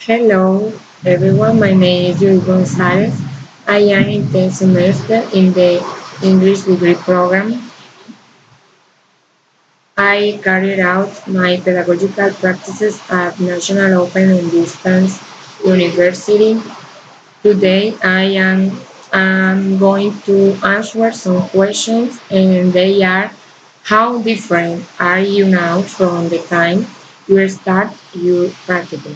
Hello, everyone. My name is Yuri Gonzalez. I am in 10th semester in the English degree program. I carried out my pedagogical practices at National Open and Distance University. Today, I am going to answer some questions, and they are: how different are you now from the time you start your practice?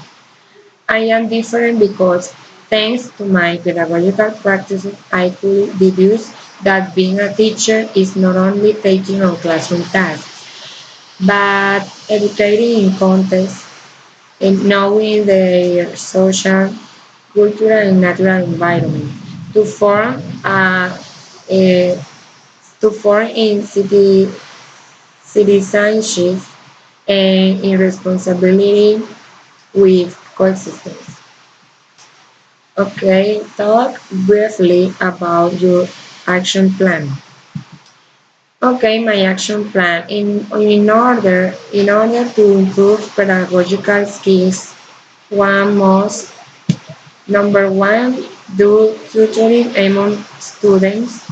I am different because, thanks to my pedagogical practices, I could deduce that being a teacher is not only taking on classroom tasks, but educating in context and knowing their social, cultural, and natural environment to form a to form in citizenship and in responsibility with coexistence. Okay, talk briefly about your action plan. Okay, my action plan. In order to improve pedagogical skills, one must number one do tutoring among students.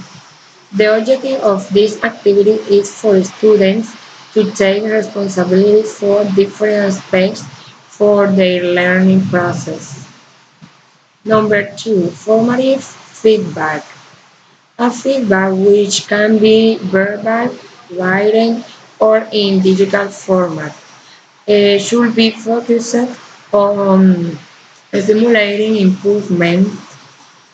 The objective of this activity is for students to take responsibility for different aspects for their learning process. Number two, formative feedback. A feedback which can be verbal, written, or in digital format. Should be focused on stimulating improvement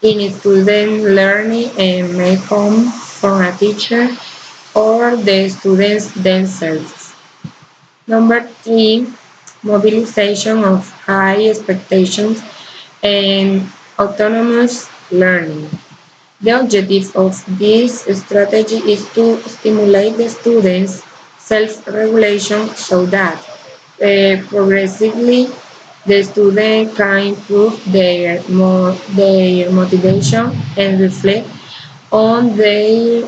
in student learning and may come from a teacher or the students themselves. Number three, mobilization of high expectations and autonomous learning. The objective of this strategy is to stimulate the students' self-regulation so that progressively the student can improve their motivation and reflect on their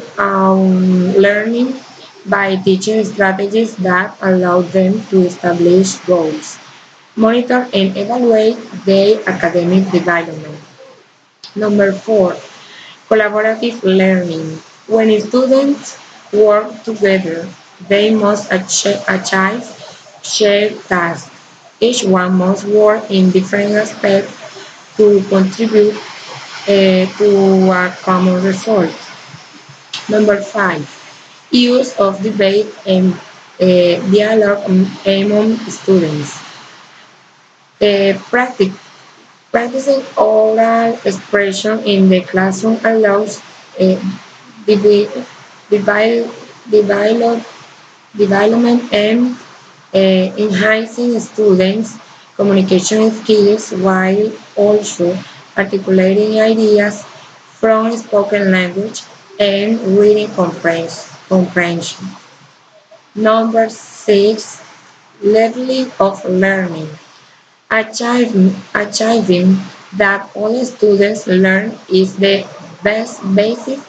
learning by teaching strategies that allow them to establish goals, monitor and evaluate their academic development. Number four, collaborative learning. When students work together, they must achieve shared tasks. Each one must work in different aspects to contribute to a common result. Number five, use of debate and dialogue among students. Practicing oral expression in the classroom allows uh, devi- devi- develop, development and enhancing students' communication skills while also articulating ideas from spoken language and reading comprehension. Number six, leveling of learning. Achieving that all students learn is the best basis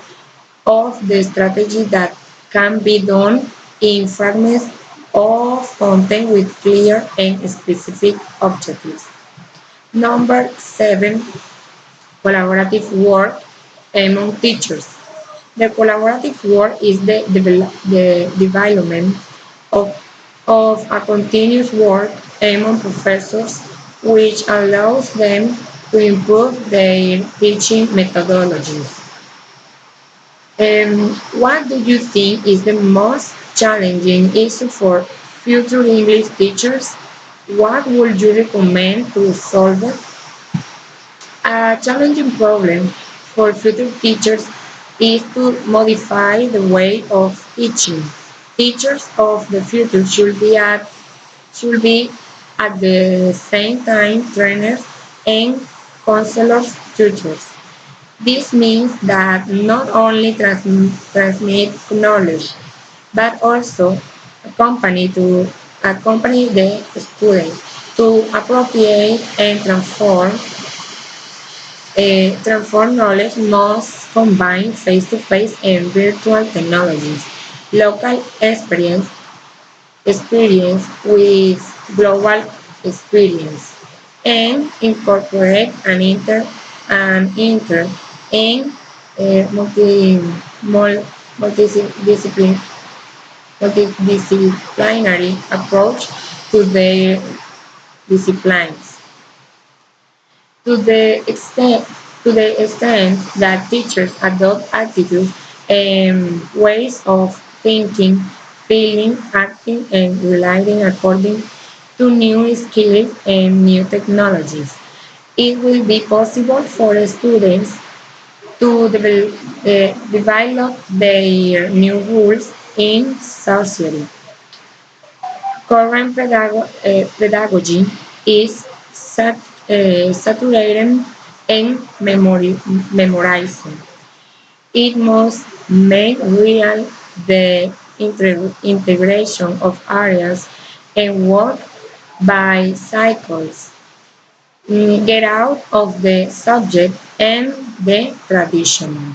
of the strategy that can be done in fragments of content with clear and specific objectives. Number seven, collaborative work among teachers. The collaborative work is the development of, of a continuous work among professors which allows them to improve their teaching methodologies. What do you think is the most challenging issue for future English teachers? What would you recommend to solve it? A challenging problem for future teachers is to modify the way of teaching. Teachers of the future should be at the same time trainers and counselors tutors. This means that not only transmit knowledge, but also accompany to accompany the student to appropriate and transform knowledge must combine face-to-face and virtual technologies, local experience with global experience. and incorporate an inter and multidisciplinary multidisciplinary approach to their disciplines. To the extent to the extent that teachers adopt attitudes and ways of thinking, feeling, acting, and relying according to new skills and new technologies. It will be possible for students to develop their new rules in society. Current pedagogy is saturated and memorizing. It must make real the integration of areas and work by cycles. Get out of the subject and the traditional.